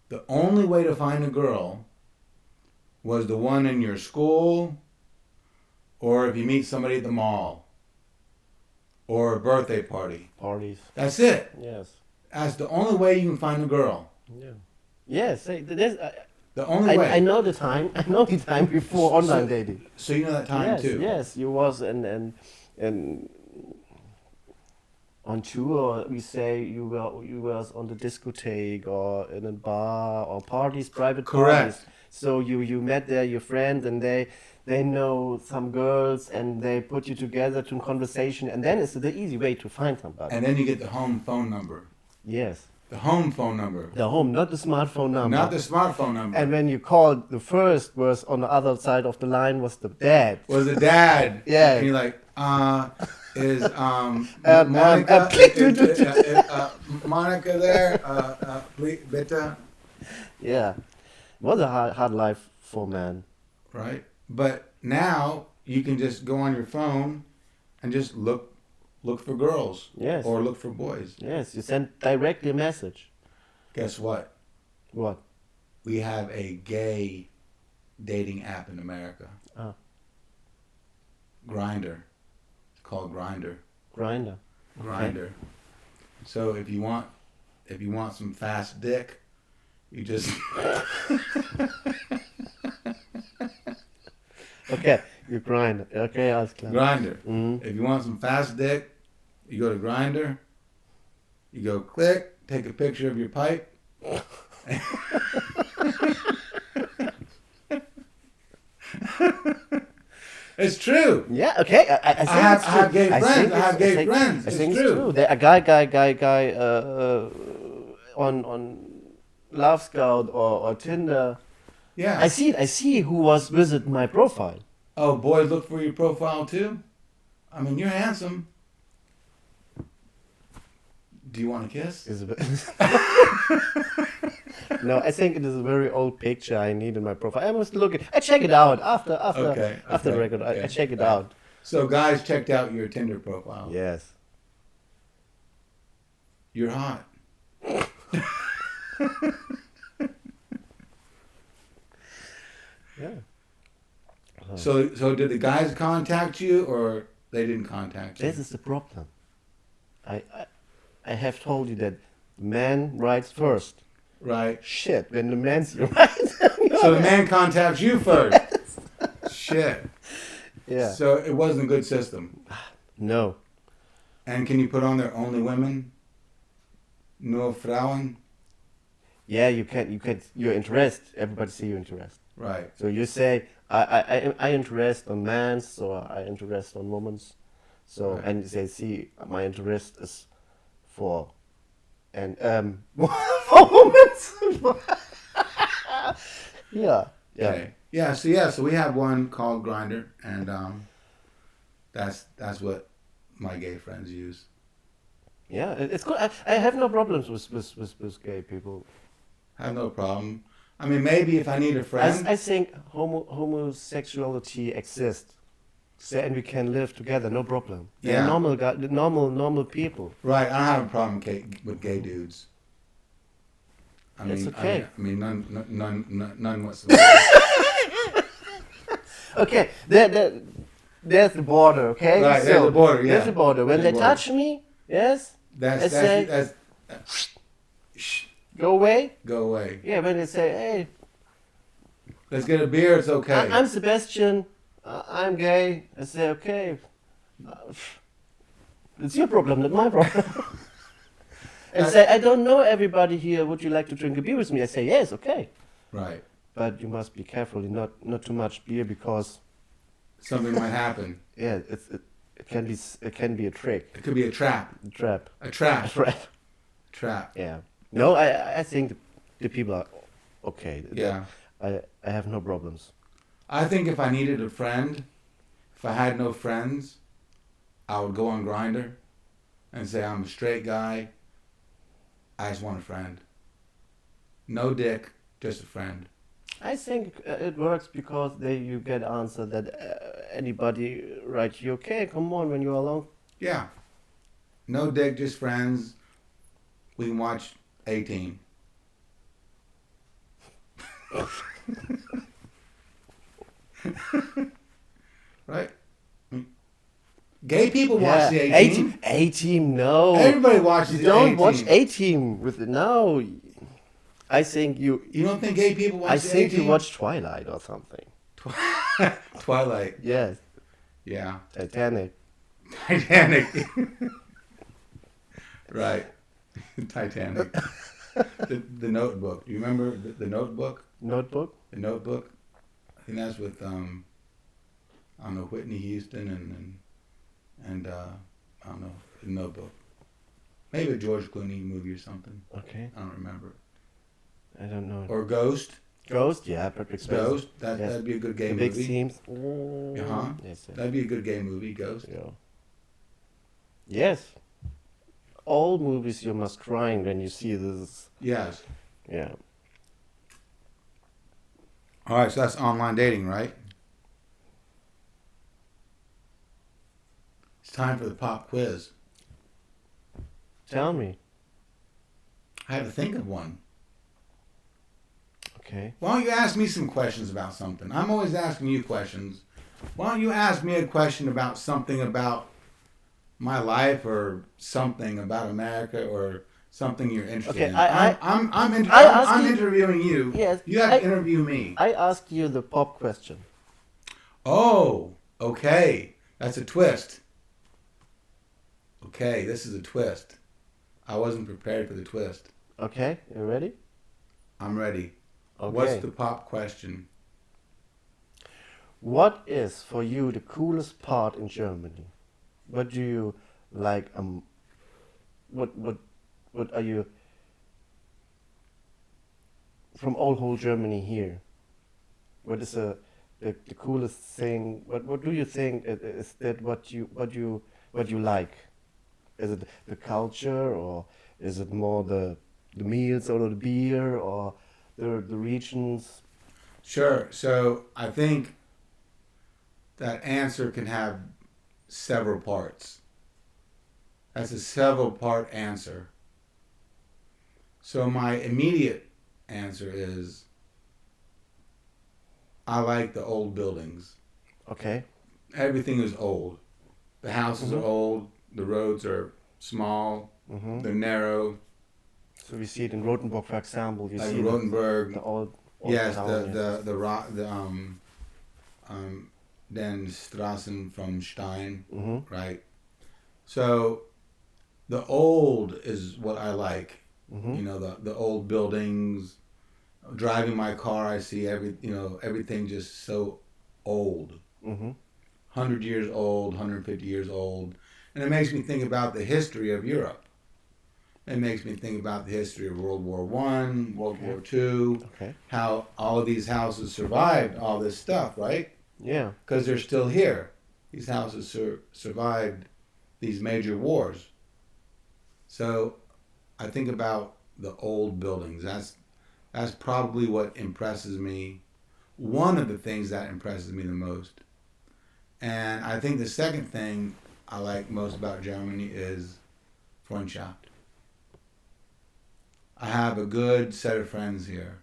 A: the only way to find a girl was the one in your school, or if you meet somebody at the mall, or a birthday party.
B: Parties.
A: That's it.
B: Yes.
A: That's the only way you can find a girl.
B: Yeah. Yes.
A: The only way.
B: I know the time. I know the time before online dating.
A: So you know that time
B: Yes.
A: too.
B: Yes. You was and on tour. We say you was on the discotheque or in a bar or parties, private
A: Correct.
B: parties. So you met there your friend and they know some girls and they put you together to conversation and then it's the easy way to find somebody.
A: And then you get the home phone number.
B: Yes.
A: The home phone number.
B: The home, not the smartphone number.
A: Not the smartphone number.
B: And when you called, the first was on the other side of the line was the dad.
A: Was the dad.
B: Yeah.
A: And you're like, is
B: Monica,
A: Monica there? Please, bitte.
B: Yeah. It was a hard life for man.
A: Right? But now you can just go on your phone and just look for girls.
B: Yes.
A: Or look for boys.
B: Yes, you send directly a message.
A: Guess what?
B: What?
A: We have a gay dating app in America.
B: Oh.
A: Grindr. It's called Grindr.
B: Grinder.
A: Grindr. So if you want some fast dick, you just
B: Okay, you grind. Okay, alles klar.
A: Grindr.
B: Mhm.
A: If you want some fast dick, you go to Grindr. You go click, take a picture of your pipe. It's true.
B: Yeah, okay. I think
A: I have-
B: it's
A: I have
B: true.
A: gay friends.
B: think
A: I have
B: it's-
A: gay
B: think-
A: friends.
B: I
A: It's
B: think
A: true.
B: it's true. There a guy on Love Scout or Tinder.
A: Yeah.
B: I see who was visit my profile.
A: Oh, boys look for your profile too? I mean, you're handsome. Do you want a kiss?
B: Is it- No, I think it is a very old picture I need in my profile. I must look it. I check it out after
A: Okay,
B: after the
A: okay,
B: record. I
A: okay.
B: check it out.
A: So guys checked out your Tinder profile.
B: Yes.
A: You're hot.
B: Yeah.
A: So did the guys contact you or they didn't contact you?
B: This is the problem. I have told you that man writes first.
A: Right.
B: Shit, when the man's right.
A: So the man contacts you first. Shit.
B: Yeah.
A: So it wasn't a good system.
B: No.
A: And can you put on there only women? No Frauen?
B: Yeah, you can. Your interest. Everybody see your interest.
A: Right.
B: So you say I interest on men's or I interest on women's. So
A: Right.
B: and they see my interest is for and for women's. Yeah. Yeah.
A: Okay. So we have one called Grindr, and that's what my gay friends use.
B: Yeah. It's good. I have no problems with gay people.
A: I have no problem. I mean, maybe if I need a friend.
B: I think homosexuality exists. So, and we can live together, no problem. They're
A: Yeah.
B: normal people.
A: Right, I don't have a problem with gay dudes. I
B: It's
A: mean,
B: okay.
A: I mean, none whatsoever.
B: Okay, there's the border. Okay,
A: Right, there's the border, yeah.
B: There's the border. When
A: There's
B: they
A: the border.
B: touch me, yes,
A: That's
B: say-
A: shh,
B: go away.
A: go away.
B: Yeah, when they say, hey,
A: Let's get a beer. It's okay.
B: I'm Sebastian, I'm gay. I say, okay, it's your problem, not my problem. And say, I don't know everybody here. Would you like to drink a beer with me? I say, yes, okay.
A: Right.
B: But you must be careful, not too much beer because
A: Something might happen.
B: yeah, it can be a trick,
A: It could be a trap.
B: a trap,
A: A
B: a
A: trap.
B: trap.
A: Trap.
B: Yeah. No, I think the people are okay.
A: Yeah.
B: I have no problems.
A: I think if I needed a friend, if I had no friends, I would go on Grindr and say I'm a straight guy. I just want a friend. No dick, just a friend.
B: I think it works because you get answer that anybody write you, okay, come on when you're alone.
A: Yeah. No dick, just friends. We can watch A-Team. Right? Gay people watch the A-Team.
B: A-Team, no.
A: Everybody watches
B: You
A: the
B: don't
A: A-Team.
B: watch A-Team with it. No. I think
A: You don't think gay people watch
B: I
A: the
B: think
A: A-Team?
B: you watch Twilight or something.
A: Twilight.
B: Yes.
A: Yeah.
B: Titanic.
A: Titanic. Right. Titanic. The Notebook. Do you remember the Notebook?
B: Notebook?
A: The Notebook. I think that's with I don't know, Whitney Houston and I don't know, the Notebook. Maybe a George Clooney movie or something.
B: Okay.
A: I don't remember.
B: I don't know.
A: Or Ghost.
B: Ghost? Yeah, Patrick Swayze.
A: Ghost.
B: Yes.
A: That'd be a good gay
B: The big
A: movie.
B: themes.
A: Uh-huh.
B: Yes, yes.
A: That'd be a good gay movie, Ghost.
B: Yeah. Yes. All movies you must cry when you see this.
A: Yes.
B: Yeah.
A: All right, so that's online dating, right? It's time for the pop quiz.
B: Tell me.
A: I had to think of one.
B: Okay.
A: Why don't you ask me some questions about something? I'm always asking you questions. Why don't you ask me a question about something about my life or something about America or something you're interested
B: Okay,
A: in?
B: I
A: I'm interviewing you.
B: Yes,
A: You have to interview me.
B: I ask you the pop question.
A: Oh, okay. That's a twist. Okay, this is a twist. I wasn't prepared for the twist.
B: Okay, you ready?
A: I'm ready.
B: Okay.
A: What's the pop question?
B: What is for you the coolest part in Germany? What do you like? What are you from all whole Germany here? What is the coolest thing? What do you think is that what you like? Is it the culture, or is it more the meals or the beer or the regions?
A: Sure. So I think that answer can have several parts. That's a several part answer. So my immediate answer is I like the old buildings.
B: Okay.
A: Everything is old. The houses are old. The roads are small. They're narrow.
B: So we see it in Rothenburg, for example. You
A: Like
B: see
A: Rothenburg.
B: the old
A: Yes,
B: town,
A: den Straßen from Stein,
B: Mm-hmm.
A: right? So the old is what I like.
B: Mm-hmm.
A: You know, the old buildings. Driving my car, I see everything just so old.
B: Mm-hmm.
A: 100 years old, 150 years old. And it makes me think about the history of Europe. It makes me think about the history of World War I, World War II,
B: Okay.
A: how all of these houses survived all this stuff, right?
B: Yeah.
A: Because they're still here. These houses survived these major wars. So I think about the old buildings. That's probably what impresses me. One of the things that impresses me the most. And I think the second thing I like most about Germany is Freundschaft. I have a good set of friends here.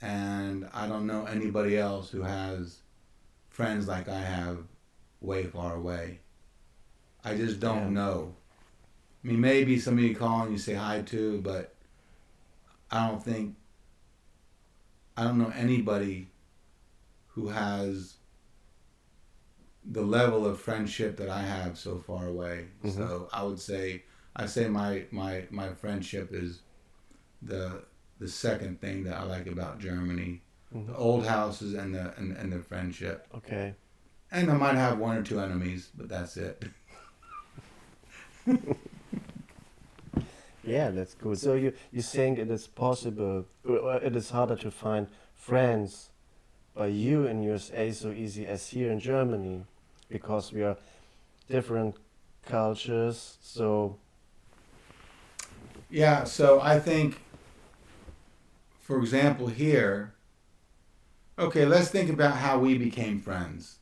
A: And I don't know anybody else who has friends like I have way far away. I just don't know. I mean, maybe somebody you call and you say hi to, but I don't know anybody who has the level of friendship that I have so far away.
B: Mm-hmm.
A: So I say my friendship is the second thing that I like about Germany.
B: Mm-hmm.
A: The old houses and the friendship.
B: Okay.
A: And I might have one or two enemies, but that's it.
B: Yeah, that's good. So you think it is possible, or it is harder to find friends by you in USA so easy as here in Germany, because we are different cultures. So
A: Yeah, so I think, for example, here, okay, let's think about how we became friends.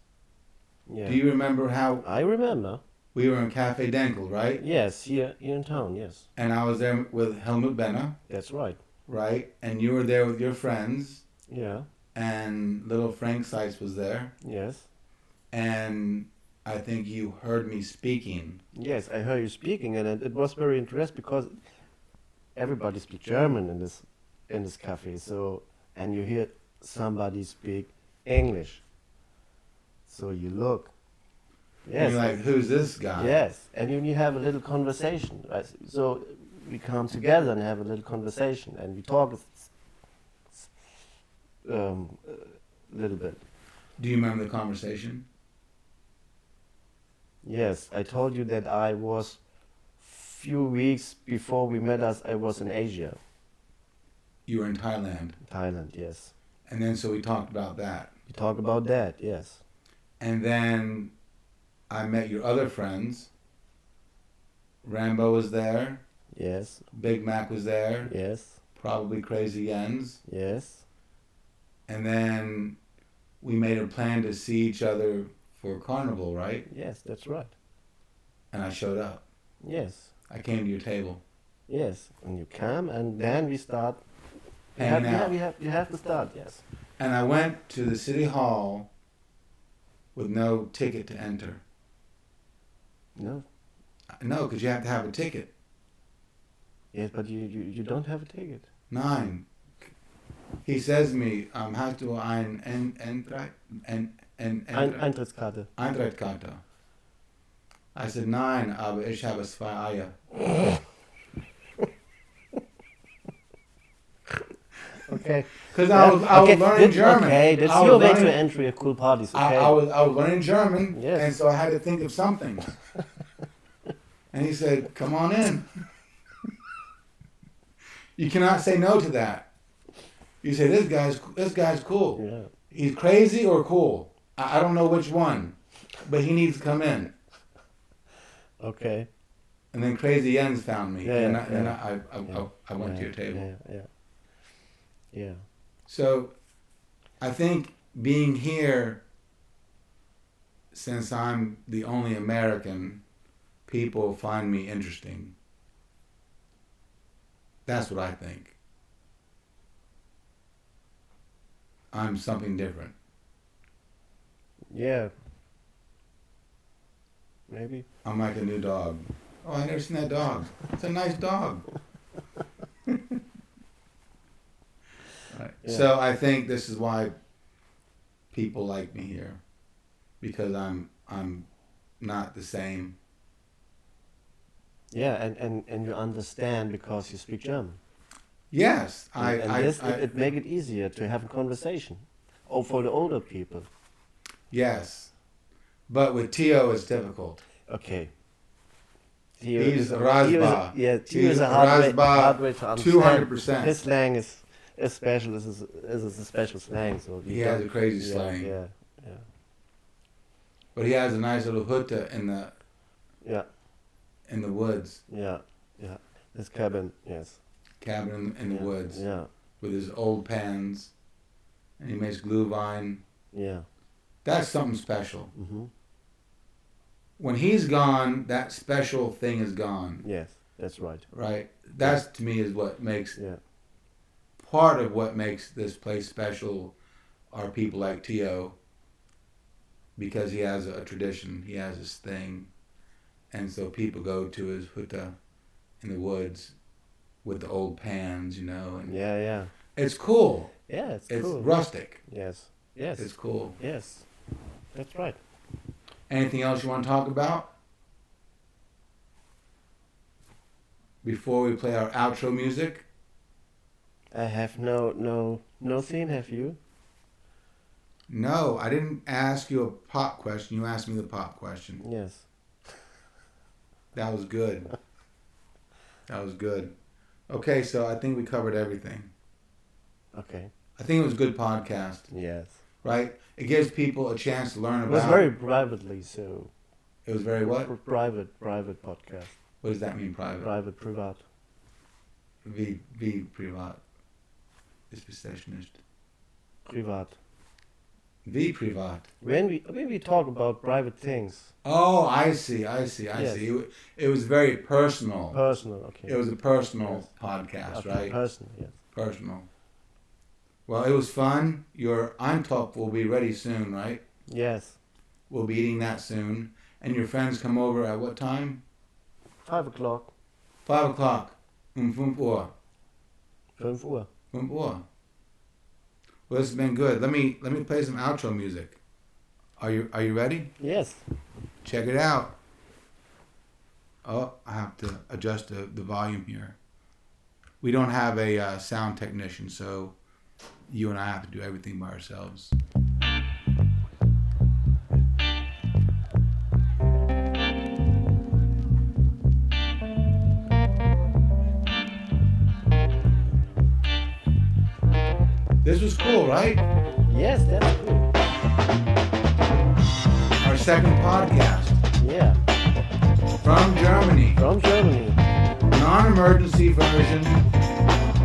B: Yeah.
A: Do you remember how
B: I remember.
A: we were in Cafe Denkel, right?
B: Yes, here in town. Yes,
A: And I was there with Helmut Benner,
B: that's right.
A: right? And you were there with your friends,
B: Yeah.
A: and little Frank Seitz was there.
B: Yes.
A: And I think you heard me speaking.
B: Yes, I heard you speaking, and it was very interesting because everybody speaks German in this cafe. So, and you hear somebody speak English. So you look.
A: And
B: Yes.
A: you're like, who's this guy?
B: Yes, and you have a little conversation. Right? So we come together and have a little conversation, and we talk a little bit.
A: Do you remember the conversation?
B: Yes, I told you that I was few weeks before we met us. I was in Asia,
A: You were in Thailand.
B: Thailand. Yes,
A: And then so we talked about that.
B: we talk about that. Yes,
A: And then I met your other friends. Rambo was there.
B: yes,
A: Big Mac was there.
B: yes,
A: Probably Crazy Jens.
B: yes,
A: And then we made a plan to see each other for Carnival, right?
B: yes. That's right.
A: And I showed up.
B: Yes,
A: I came to your table.
B: yes. And you come, and then we start.
A: Hanging out.
B: You have to start. Yes.
A: And I went to the city hall with no ticket to enter.
B: No.
A: No, because you have to have a ticket.
B: Yes, but you don't have a ticket.
A: 9. He says to me, hast du ein
B: Eintrittskarte.
A: Eintrittskarte? I said, nein, aber ich habe 2 Eier.
B: Okay.
A: Because I was learning German.
B: Okay, that's
A: I was
B: your way
A: learning-
B: to enter a cool parties. Okay.
A: I was learning German,
B: Yes.
A: and so I had to think of something. And he said, come on in. You cannot say no to that. You say, this guy's cool.
B: Yeah.
A: He's crazy or cool. I don't know which one, but he needs to come in.
B: Okay.
A: And then Crazy Jens found me,
B: Yeah,
A: and
B: yeah.
A: I went to your table.
B: Yeah.
A: So I think being here, since I'm the only American, people find me interesting. That's what I think. I'm something different.
B: Yeah. Maybe.
A: I'm like a new dog. Oh, I never seen that dog. It's a nice dog. Right.
B: Yeah.
A: So I think this is why people like me here, because I'm not the same.
B: Yeah, and you understand because you speak German.
A: Yes,
B: It make it easier to have a conversation. Oh, for the older people.
A: yes, but with Tio it's difficult.
B: Okay.
A: He's Rasba.
B: Tio
A: He's
B: is a hard way
A: Rasba
B: to understand.
A: 200%.
B: His slang is special. This is a special slang. So
A: He has a crazy slang.
B: Yeah.
A: But he has a nice little hutta
B: Yeah.
A: in the woods,
B: Yeah. His cabin. Yes.
A: cabin in the woods
B: Yeah.
A: with his old pans, and he makes glühwein.
B: Yeah.
A: That's something special.
B: Mm-hmm.
A: When he's gone, that special thing is gone.
B: Yes, that's right.
A: Right? That's to me is what makes
B: Yeah.
A: part of what makes this place special are people like Tio, because he has a tradition, he has his thing, and so people go to his hutta in the woods with the old pans, and
B: Yeah.
A: it's cool.
B: Yeah, it's
A: It's
B: cool.
A: rustic.
B: Yes. Yes.
A: It's cool.
B: Yes. That's right.
A: Anything else you want to talk about before we play our outro music?
B: I have no theme, have you?
A: No, I didn't ask you a pop question. You asked me the pop question.
B: Yes.
A: That was good. That was good. Okay, so I think we covered everything.
B: Okay.
A: I think it was a good podcast,
B: Yes.
A: right? It gives people a chance to learn
B: It was
A: about.
B: very privately, so
A: It was very what?
B: private podcast.
A: What does that mean, private?
B: Privat.
A: wie privat ist beschäftigt.
B: Privat.
A: Wie privat.
B: When we talk about private things.
A: Oh, I see.
B: Yes.
A: See. It was very personal.
B: Personal, okay.
A: It was a personal
B: Yes.
A: podcast,
B: Okay,
A: right?
B: personal, yes.
A: Personal. Well, it was fun. Your Eintopf will be ready soon, right?
B: Yes.
A: We'll be eating that soon. And your friends come over at what time?
B: 5 o'clock.
A: 5 o'clock. 5 Uhr.
B: 5 Uhr.
A: 5 Uhr. Well, this has been good. Let me play some outro music. Are you ready?
B: Yes.
A: Check it out. Oh, I have to adjust the volume here. We don't have a sound technician, so you and I have to do everything by ourselves. This was cool, right?
B: Yes, that's cool.
A: Our second podcast
B: Yeah.
A: from Germany.
B: From Germany.
A: Non-emergency version,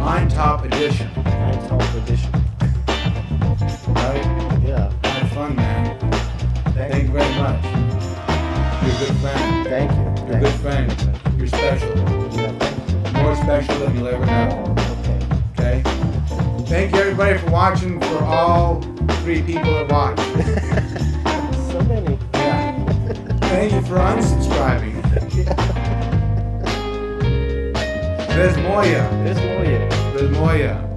A: Eintopf edition.
B: Eintopf edition.
A: Right?
B: Yeah.
A: Have fun, man. Thank you very much. You're a good friend.
B: Thank you.
A: You're a good friend. You're special.
B: Yeah.
A: More special than you'll ever know.
B: Okay.
A: Okay? Thank you everybody for watching, for all 3 people that watch.
B: So many.
A: Yeah. Thank you for unsubscribing. Bez moja.
B: Bis morgen.
A: Bez moja.